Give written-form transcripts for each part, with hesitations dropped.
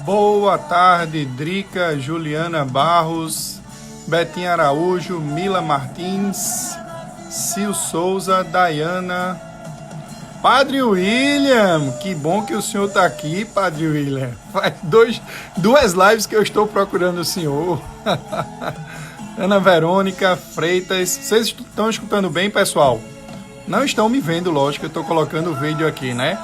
Boa tarde, Drica, Juliana Barros, Betinha Araújo, Mila Martins, Sil Souza, Dayana, Padre William, que bom que o senhor está aqui, Padre William. Faz duas lives que eu estou procurando o senhor. Ana Verônica Freitas, vocês estão escutando bem, pessoal? Não estão me vendo, lógico, eu estou colocando o vídeo aqui, né?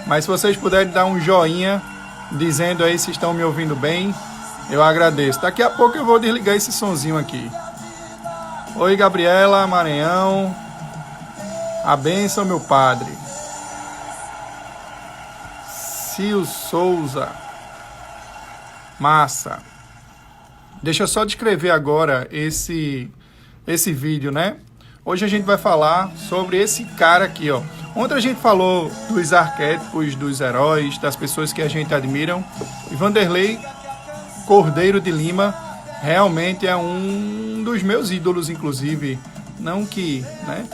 Mas se vocês puderem dar um joinha, dizendo aí se estão me ouvindo bem, eu agradeço. Daqui a pouco eu vou desligar esse sonzinho aqui. Oi, Gabriela, Maranhão. A bênção, meu padre. Sil Souza. Massa. Deixa eu só descrever agora esse vídeo, né? Hoje a gente vai falar sobre esse cara aqui, ó. Ontem a gente falou dos arquétipos, dos heróis, das pessoas que a gente admira. E Vanderlei Cordeiro de Lima realmente é um dos meus ídolos, inclusive. Não que, né?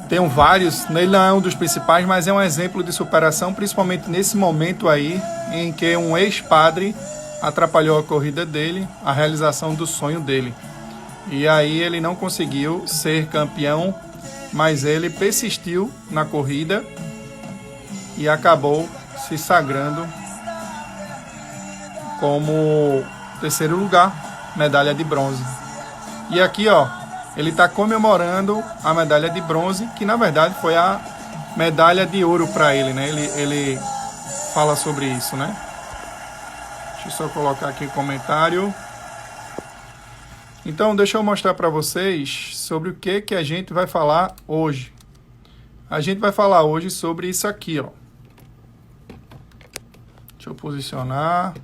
Tenham vários, ele não é um dos principais, mas é um exemplo de superação, principalmente nesse momento aí, em que um ex-padre atrapalhou a corrida dele, a realização do sonho dele. E aí ele não conseguiu ser campeão, mas ele persistiu na corrida e acabou se sagrando como terceiro lugar, medalha de bronze. E aqui, ó, ele está comemorando a medalha de bronze, que na verdade foi a medalha de ouro para ele, né? Ele fala sobre isso, né? Deixa eu só colocar aqui o comentário. Então, deixa eu mostrar para vocês sobre o que a gente vai falar hoje. A gente vai falar hoje sobre isso aqui, ó. Deixa eu posicionar.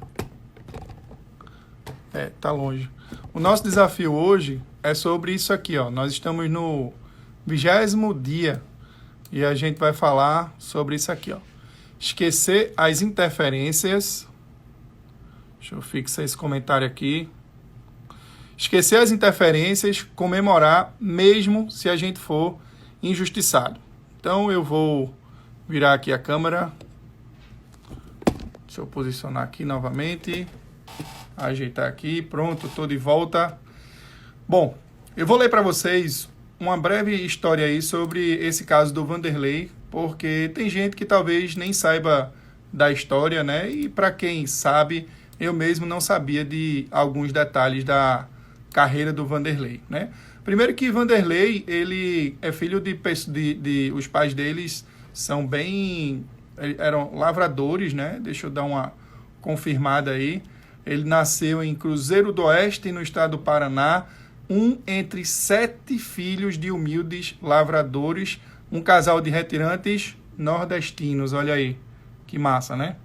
Tá longe. O nosso desafio hoje é sobre isso aqui, ó. Nós estamos no 20º dia e a gente vai falar sobre isso aqui, ó. Esquecer as interferências. Deixa eu fixar esse comentário aqui. Esquecer as interferências, comemorar mesmo se a gente for injustiçado. Então eu vou virar aqui a câmera. Deixa eu posicionar aqui novamente. Ajeitar aqui. Pronto, estou de volta. Bom, eu vou ler para vocês uma breve história aí sobre esse caso do Vanderlei, porque tem gente que talvez nem saiba da história, né? E para quem sabe, eu mesmo não sabia de alguns detalhes da carreira do Vanderlei, né? Primeiro que Vanderlei, ele é filho os pais deles eram lavradores, né? Deixa eu dar uma confirmada aí. Ele nasceu em Cruzeiro do Oeste, no estado do Paraná, entre 7 filhos de humildes lavradores, um casal de retirantes nordestinos, olha aí, que massa, né?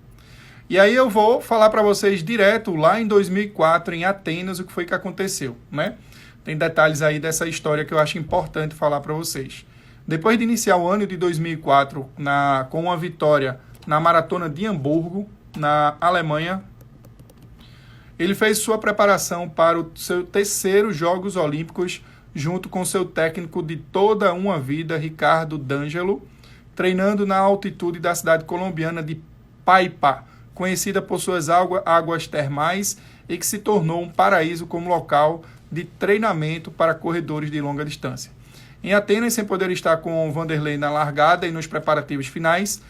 E aí eu vou falar para vocês direto, lá em 2004, em Atenas, o que foi que aconteceu, né? Tem detalhes aí dessa história que eu acho importante falar para vocês. Depois de iniciar o ano de 2004 com uma vitória na Maratona de Hamburgo, na Alemanha, ele fez sua preparação para o seu terceiro Jogos Olímpicos, junto com seu técnico de toda uma vida, Ricardo D'Angelo, treinando na altitude da cidade colombiana de Paipa, conhecida por suas águas termais e que se tornou um paraíso como local de treinamento para corredores de longa distância. Em Atenas, sem poder estar com Vanderlei na largada e nos preparativos finais,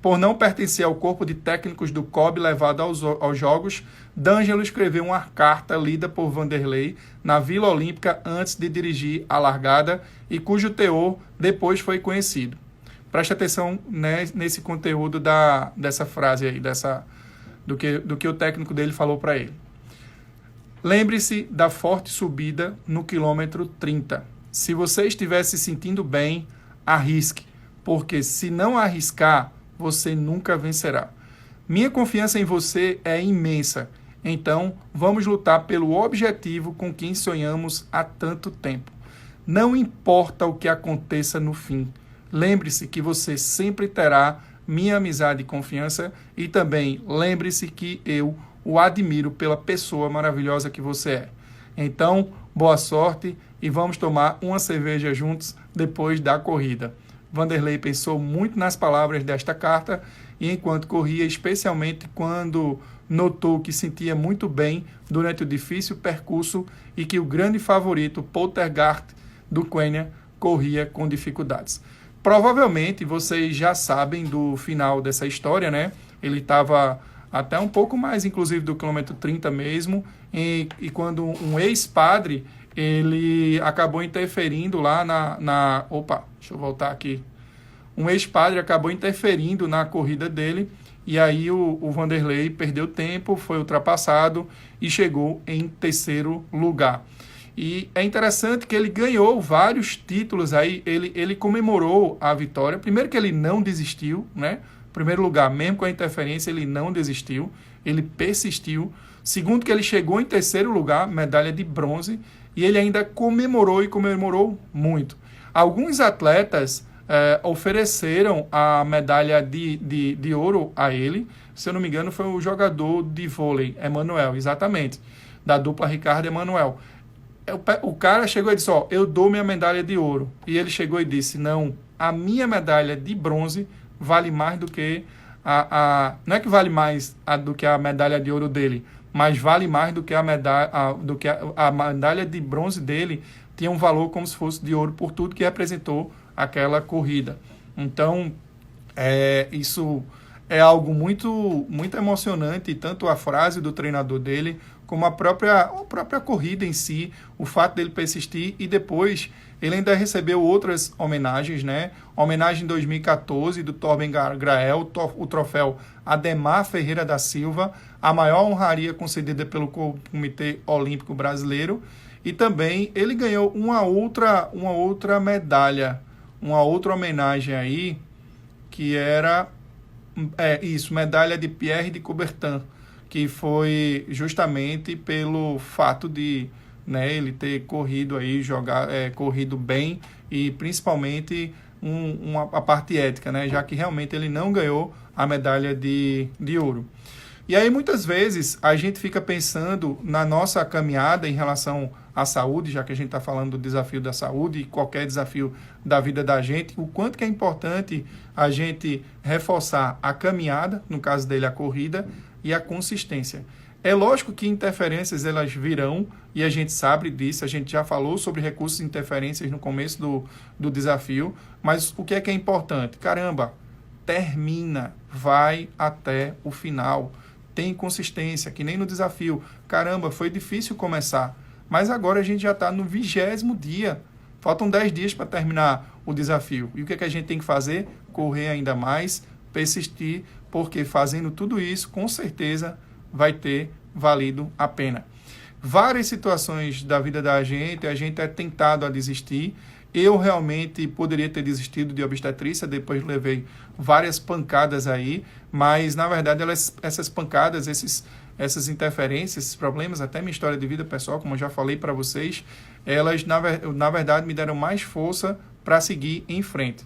por não pertencer ao corpo de técnicos do COB levado aos Jogos, D'Angelo escreveu uma carta lida por Vanderlei na Vila Olímpica antes de dirigir a largada e cujo teor depois foi conhecido. Preste atenção, né, nesse conteúdo dessa frase aí, do que o técnico dele falou para ele. Lembre-se da forte subida no quilômetro 30. Se você estiver se sentindo bem, arrisque, porque se não arriscar, você nunca vencerá. Minha confiança em você é imensa, então vamos lutar pelo objetivo com quem sonhamos há tanto tempo. Não importa o que aconteça no fim. Lembre-se que você sempre terá minha amizade e confiança e também lembre-se que eu o admiro pela pessoa maravilhosa que você é. Então, boa sorte e vamos tomar uma cerveja juntos depois da corrida. Vanderlei pensou muito nas palavras desta carta e enquanto corria, especialmente quando notou que sentia muito bem durante o difícil percurso e que o grande favorito, Poltergeist, do Quenya, corria com dificuldades. Provavelmente vocês já sabem do final dessa história, né? Ele estava até um pouco mais, inclusive, do quilômetro 30 mesmo, e quando um ex-padre, ele acabou interferindo lá Opa, deixa eu voltar aqui. Um ex-padre acabou interferindo na corrida dele, e aí o Vanderlei perdeu tempo, foi ultrapassado e chegou em terceiro lugar. E é interessante que ele ganhou vários títulos aí, ele comemorou a vitória. Primeiro que ele não desistiu, né? Primeiro lugar, mesmo com a interferência, ele não desistiu, ele persistiu. Segundo que ele chegou em terceiro lugar, medalha de bronze, e ele ainda comemorou e comemorou muito. Alguns atletas ofereceram a medalha de ouro a ele. Se eu não me engano, foi o jogador de vôlei, Emanuel, exatamente, da dupla Ricardo e Emanuel. O cara chegou e disse, eu dou minha medalha de ouro. E ele chegou e disse, não, a minha medalha de bronze vale mais do que não é que vale mais do que a medalha de ouro dele, mas vale mais do que a medalha de bronze dele tinha um valor como se fosse de ouro por tudo que representou aquela corrida. Então, isso é algo muito, muito emocionante, tanto a frase do treinador dele, como a própria corrida em si, o fato dele persistir, e depois ele ainda recebeu outras homenagens, né? Homenagem em 2014 do Torben Grael, o troféu Ademar Ferreira da Silva, a maior honraria concedida pelo Comitê Olímpico Brasileiro, e também ele ganhou uma outra medalha, uma outra homenagem aí, que era medalha de Pierre de Coubertin, que foi justamente pelo fato de, né, ele ter corrido aí, corrido bem, e principalmente a parte ética, né, já que realmente ele não ganhou a medalha de ouro. E aí muitas vezes a gente fica pensando na nossa caminhada em relação à saúde, já que a gente está falando do desafio da saúde e qualquer desafio da vida da gente, o quanto que é importante a gente reforçar a caminhada, no caso dele a corrida, e a consistência. É lógico que interferências elas virão, e a gente sabe disso, a gente já falou sobre recursos de interferências no começo do desafio, mas o que é importante? Caramba, termina, vai até o final, tem consistência, que nem no desafio. Caramba, foi difícil começar, mas agora a gente já está no 20º dia, faltam 10 dias para terminar o desafio. E o que é que a gente tem que fazer? Correr ainda mais, persistir, porque fazendo tudo isso, com certeza, vai ter valido a pena. Várias situações da vida da gente, a gente é tentado a desistir. Eu realmente poderia ter desistido de obstetrícia, depois levei várias pancadas aí, mas, na verdade, essas pancadas, essas interferências, esses problemas, até minha história de vida pessoal, como eu já falei para vocês, elas, na verdade, me deram mais força para seguir em frente.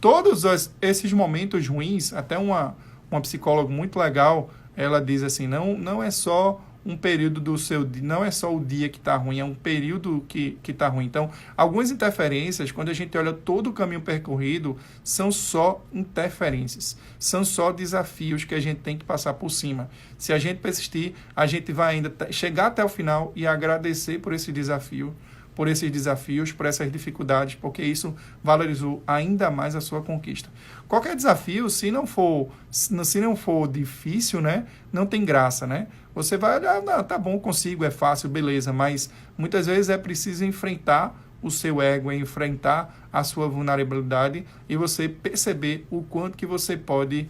Todos esses momentos ruins, até uma psicóloga muito legal, ela diz assim, não é só um período não é só o dia que está ruim, é um período que está ruim. Então, algumas interferências, quando a gente olha todo o caminho percorrido, são só interferências, são só desafios que a gente tem que passar por cima. Se a gente persistir, a gente vai ainda chegar até o final e agradecer por esse desafio, por esses desafios, por essas dificuldades, porque isso valorizou ainda mais a sua conquista. Qualquer desafio, se não for difícil, né, não tem graça, né? Você vai olhar, tá bom, consigo, é fácil, beleza, mas muitas vezes é preciso enfrentar o seu ego, enfrentar a sua vulnerabilidade e você perceber o quanto que você pode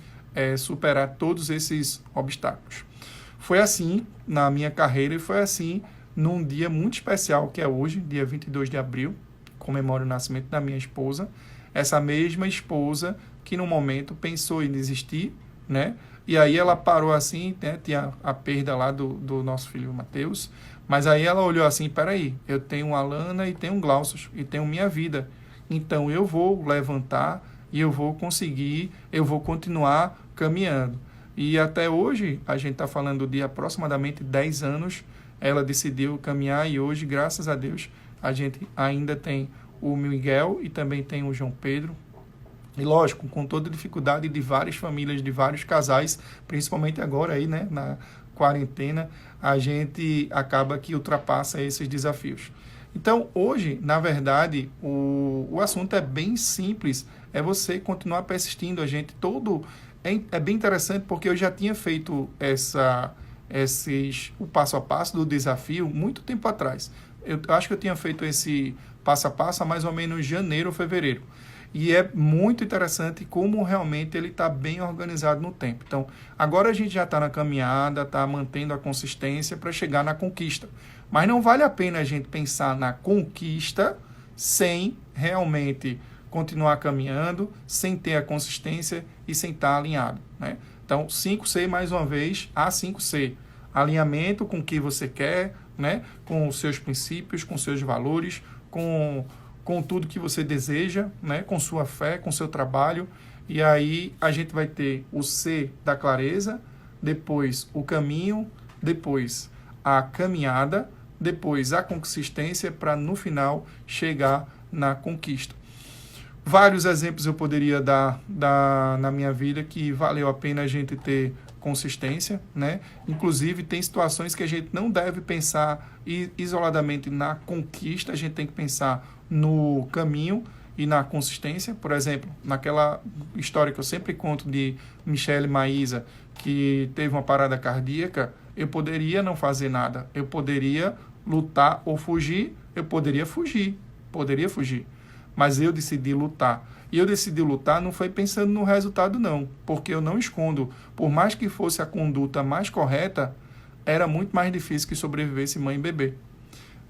superar todos esses obstáculos. Foi assim na minha carreira e foi assim num dia muito especial que é hoje, dia 22 de abril, comemoro o nascimento da minha esposa, essa mesma esposa que no momento pensou em desistir, né? E aí ela parou assim, né? Tinha a perda lá do nosso filho Mateus, mas aí ela olhou assim, peraí, eu tenho a Lana e tenho o Glaucio e tenho minha vida, então eu vou levantar e eu vou conseguir, eu vou continuar caminhando. E até hoje, a gente está falando de aproximadamente 10 anos, ela decidiu caminhar e hoje, graças a Deus, a gente ainda tem o Miguel e também tem o João Pedro. E lógico, com toda a dificuldade de várias famílias, de vários casais, principalmente agora aí, né, na quarentena, a gente acaba que ultrapassa esses desafios. Então, hoje, na verdade, o assunto é bem simples, é você continuar persistindo. É bem interessante porque eu já tinha feito o passo a passo do desafio muito tempo atrás. Eu acho que eu tinha feito esse passo a passo há mais ou menos janeiro ou fevereiro. E é muito interessante como realmente ele está bem organizado no tempo. Então, agora a gente já está na caminhada, está mantendo a consistência para chegar na conquista. Mas não vale a pena a gente pensar na conquista sem realmente continuar caminhando, sem ter a consistência e sem estar alinhado, né? Então, 5C, mais uma vez, A5C. Alinhamento com o que você quer, né? Com os seus princípios, com seus valores, com tudo que você deseja, né? Com sua fé, com seu trabalho. E aí a gente vai ter o C da clareza, depois o caminho, depois a caminhada, depois a consistência para no final chegar na conquista. Vários exemplos eu poderia dar na minha vida que valeu a pena a gente ter consistência, né? Inclusive, tem situações que a gente não deve pensar isoladamente na conquista, a gente tem que pensar no caminho e na consistência. Por exemplo, naquela história que eu sempre conto de Michele Maísa, que teve uma parada cardíaca, eu poderia não fazer nada, eu poderia lutar ou fugir, eu poderia fugir, mas eu decidi lutar. E eu decidi lutar não foi pensando no resultado, não, porque eu não escondo. Por mais que fosse a conduta mais correta, era muito mais difícil que sobrevivesse mãe e bebê.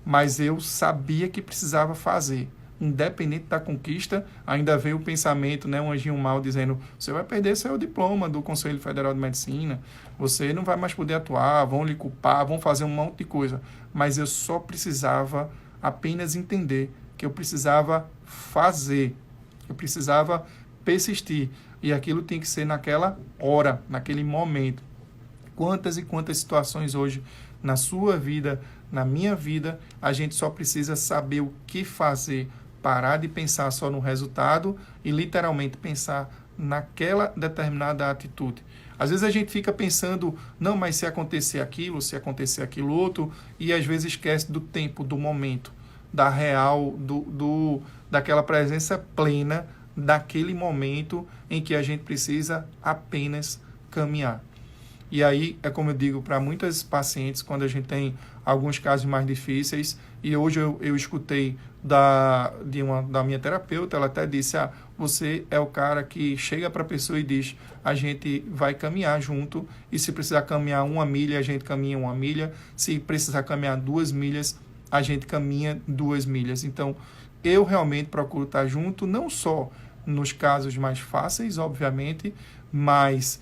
Mas eu sabia que precisava fazer. Independente da conquista, ainda veio o pensamento, né, um anjinho mal dizendo: você vai perder seu diploma do Conselho Federal de Medicina, você não vai mais poder atuar, vão lhe culpar, vão fazer um monte de coisa. Mas eu só precisava apenas entender que eu precisava fazer, eu precisava persistir. E aquilo tem que ser naquela hora, naquele momento. Quantas e quantas situações hoje, na sua vida, na minha vida, a gente só precisa saber o que fazer, parar de pensar só no resultado e literalmente pensar naquela determinada atitude. Às vezes a gente fica pensando, não, mas se acontecer aquilo outro, e às vezes esquece do tempo, do momento, da real, daquela presença plena, daquele momento em que a gente precisa apenas caminhar. E aí, é como eu digo para muitas pacientes, quando a gente tem alguns casos mais difíceis, e hoje eu escutei da minha terapeuta, ela até disse: você é o cara que chega para a pessoa e diz, a gente vai caminhar junto, e se precisar caminhar 1 milha, a gente caminha 1 milha, se precisar caminhar 2 milhas, a gente caminha 2 milhas. Então, eu realmente procuro estar junto, não só nos casos mais fáceis, obviamente, mas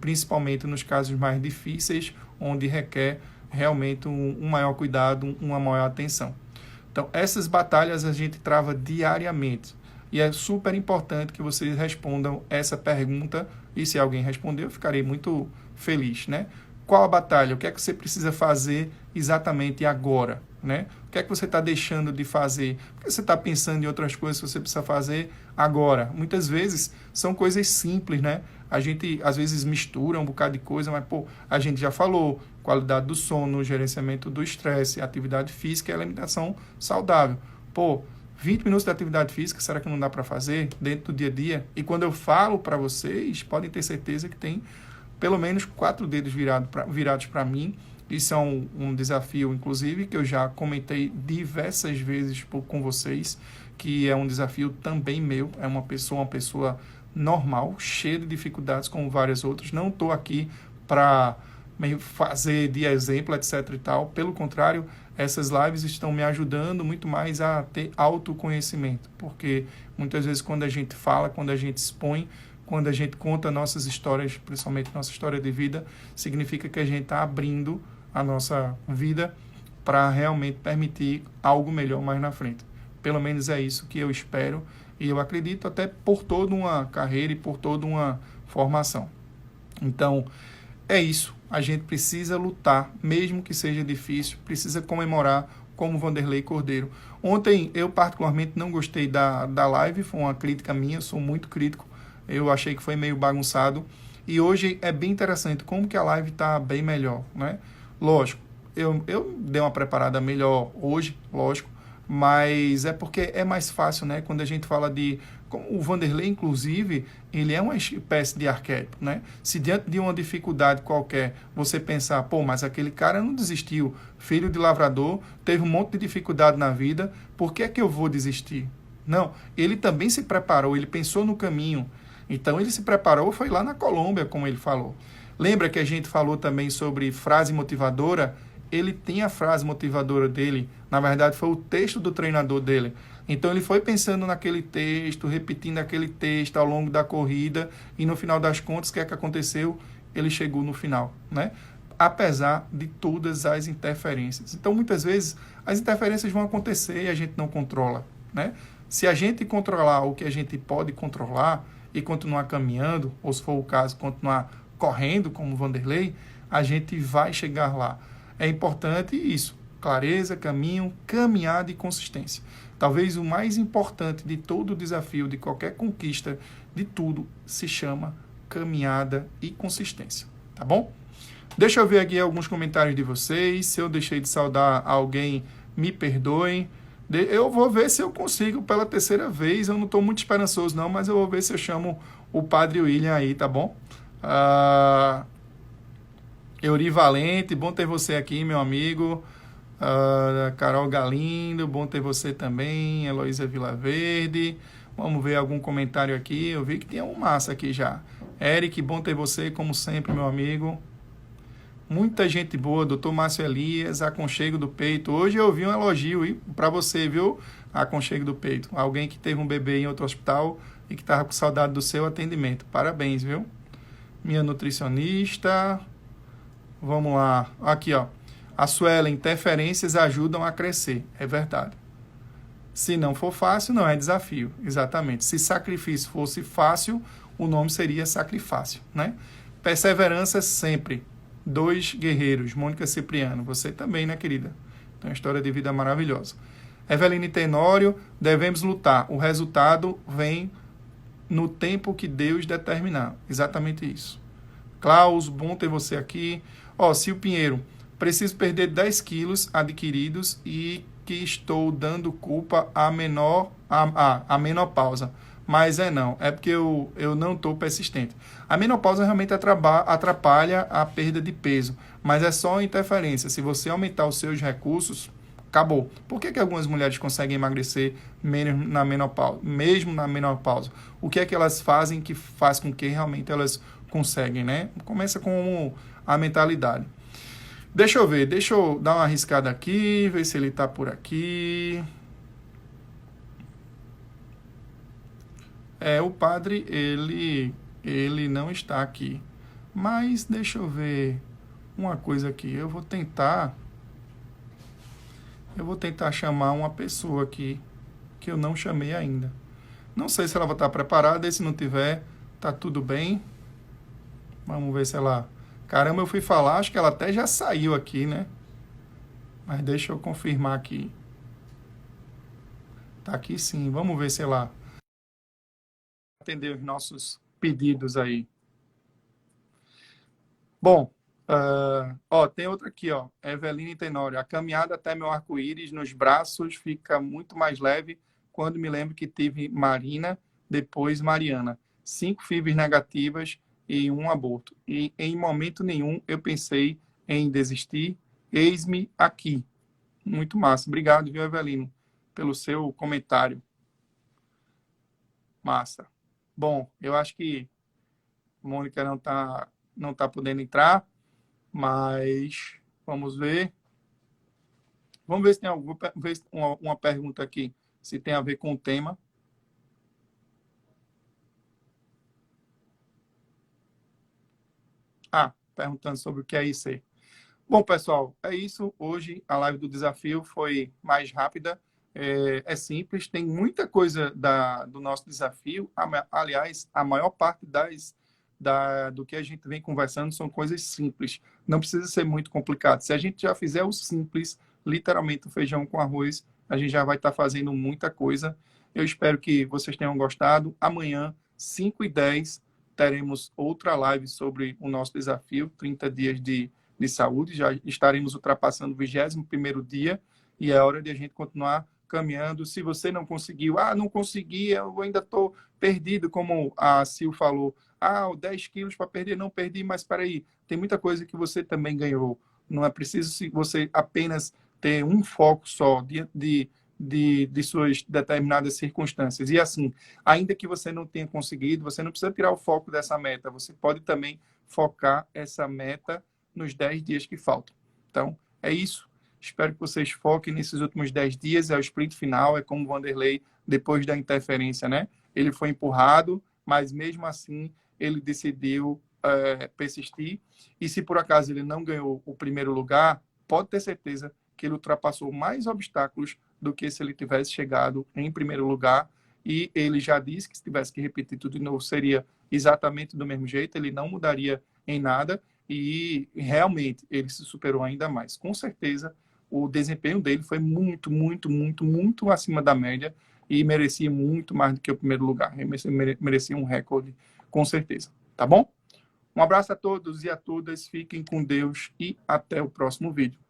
principalmente nos casos mais difíceis, onde requer realmente um maior cuidado, uma maior atenção. Então, essas batalhas a gente trava diariamente. E é super importante que vocês respondam essa pergunta, e se alguém responder, eu ficarei muito feliz, né? Qual a batalha? O que é que você precisa fazer exatamente agora, né? O que é que você está deixando de fazer? Por que você está pensando em outras coisas que você precisa fazer agora? Muitas vezes são coisas simples, né? A gente, às vezes, mistura um bocado de coisa, mas, a gente já falou, qualidade do sono, gerenciamento do estresse, atividade física e alimentação saudável. 20 minutos de atividade física, será que não dá para fazer dentro do dia a dia? E quando eu falo para vocês, podem ter certeza que tem pelo menos 4 dedos virados para mim. Isso é um desafio, inclusive, que eu já comentei diversas vezes com vocês, que é um desafio também meu. É uma pessoa normal, cheia de dificuldades como várias outras. Não estou aqui para fazer de exemplo, etc. e tal. Pelo contrário, essas lives estão me ajudando muito mais a ter autoconhecimento, porque muitas vezes quando a gente fala, quando a gente expõe, quando a gente conta nossas histórias, principalmente nossa história de vida, significa que a gente está abrindo a nossa vida para realmente permitir algo melhor mais na frente. Pelo menos é isso que eu espero e eu acredito, até por toda uma carreira e por toda uma formação. Então, é isso. A gente precisa lutar, mesmo que seja difícil, precisa comemorar como Vanderlei Cordeiro. Ontem, eu particularmente não gostei da live, foi uma crítica minha, eu sou muito crítico, eu achei que foi meio bagunçado. E hoje é bem interessante como que a live está bem melhor, né? Lógico, eu dei uma preparada melhor hoje, lógico, mas é porque é mais fácil, né? Quando a gente fala de... Como o Vanderlei, inclusive, ele é uma espécie de arquétipo, né? Se diante de uma dificuldade qualquer, você pensar, pô, mas aquele cara não desistiu, filho de lavrador, teve um monte de dificuldade na vida, por que é que eu vou desistir? Não, ele também se preparou, ele pensou no caminho. Então, ele se preparou, foi lá na Colômbia, como ele falou. Lembra que a gente falou também sobre frase motivadora? Ele tem a frase motivadora dele, na verdade foi o texto do treinador dele. Então ele foi pensando naquele texto, repetindo aquele texto ao longo da corrida e no final das contas, o que é que aconteceu? Ele chegou no final, né? Apesar de todas as interferências. Então muitas vezes as interferências vão acontecer e a gente não controla, né? Se a gente controlar o que a gente pode controlar e continuar caminhando, ou se for o caso, continuar correndo como o Vanderlei, a gente vai chegar lá. É importante isso, clareza, caminho, caminhada e consistência. Talvez o mais importante de todo o desafio, de qualquer conquista, de tudo, se chama caminhada e consistência, tá bom? Deixa eu ver aqui alguns comentários de vocês. Se eu deixei de saudar alguém, me perdoem. Eu vou ver se eu consigo pela terceira vez. Eu não estou muito esperançoso não, mas eu vou ver se eu chamo o Padre William aí, tá bom? Euri Valente, bom ter você aqui, meu amigo. Carol Galindo, bom ter você também. Heloísa Vilaverde. Vamos ver algum comentário aqui. Eu vi que tinha um massa aqui já. Eric, bom ter você, como sempre, meu amigo. Muita gente boa, doutor Márcio Elias, aconchego do peito. Hoje eu vi um elogio para você, viu? Aconchego do peito. Alguém que teve um bebê em outro hospital e que estava com saudade do seu atendimento. Parabéns, viu? Minha nutricionista. Vamos lá. Aqui, ó. A Suela, interferências ajudam a crescer. É verdade. Se não for fácil, não é desafio. Exatamente. Se sacrifício fosse fácil, o nome seria sacrifácio, né? Perseverança sempre. 2 guerreiros. Mônica Cipriano. Você também, né, querida? Tem uma história de vida maravilhosa. Eveline Tenório, devemos lutar. O resultado vem no tempo que Deus determinar. Exatamente isso. Klaus, bom ter você aqui. Ó, Sil Pinheiro, preciso perder 10 quilos adquiridos e que estou dando culpa à menopausa. Mas não, é porque eu não estou persistente. A menopausa realmente atrapalha a perda de peso, mas é só interferência. Se você aumentar os seus recursos, acabou. Por que algumas mulheres conseguem emagrecer menos na menopausa, mesmo na menopausa? O que é que elas fazem que faz com que realmente elas conseguem, né? Começa com a mentalidade. Deixa eu dar uma arriscada aqui, ver se ele está por aqui. O padre, ele não está aqui. Mas deixa eu ver uma coisa aqui. Eu vou tentar chamar uma pessoa aqui que eu não chamei ainda. Não sei se ela vai estar preparada, e se não tiver, tá tudo bem. Vamos ver se ela... Caramba, eu fui falar, acho que ela até já saiu aqui, né? Mas deixa eu confirmar aqui. Tá aqui sim, vamos ver se ela atender os nossos pedidos aí. Bom, tem outra aqui, ó. Eveline Tenório. A caminhada até meu arco-íris nos braços fica muito mais leve quando me lembro que tive Marina, depois Mariana. 5 fibras negativas e 1 aborto. E em momento nenhum eu pensei em desistir. Eis-me aqui. Muito massa. Obrigado, viu, Evelino, pelo seu comentário. Massa. Bom, eu acho que Mônica não tá podendo entrar, mas vamos ver. Vamos ver se tem uma pergunta aqui, se tem a ver com o tema. Perguntando sobre o que é IC. Bom, pessoal, é isso. Hoje a live do desafio foi mais rápida. É simples, tem muita coisa do nosso desafio. Aliás, a maior parte do que a gente vem conversando são coisas simples. Não precisa ser muito complicado. Se a gente já fizer o simples, literalmente o feijão com arroz, a gente já vai estar fazendo muita coisa. Eu espero que vocês tenham gostado. Amanhã, 5h10, teremos outra live sobre o nosso desafio, 30 dias de saúde. Já estaremos ultrapassando o 21º dia e é hora de a gente continuar caminhando. Se você não conseguiu, não consegui, eu ainda estou perdido, como a Sil falou. 10 quilos para perder, não perdi, mas espera aí, tem muita coisa que você também ganhou. Não é preciso você apenas ter um foco só de suas determinadas circunstâncias. E assim, ainda que você não tenha conseguido, você não precisa tirar o foco dessa meta. Você pode também focar essa meta nos 10 dias que faltam. Então, é isso. Espero que vocês foquem nesses últimos 10 dias. É o sprint final, é como o Vanderlei, depois da interferência, né? Ele foi empurrado, mas mesmo assim ele decidiu persistir. E se por acaso ele não ganhou o primeiro lugar, pode ter certeza que ele ultrapassou mais obstáculos do que se ele tivesse chegado em primeiro lugar. E ele já disse que se tivesse que repetir tudo de novo, seria exatamente do mesmo jeito, ele não mudaria em nada. E realmente ele se superou ainda mais. Com certeza, o desempenho dele foi muito, muito, muito, muito acima da média e merecia muito mais do que o primeiro lugar. Ele merecia um recorde, com certeza. Tá bom? Um abraço a todos e a todas. Fiquem com Deus e até o próximo vídeo.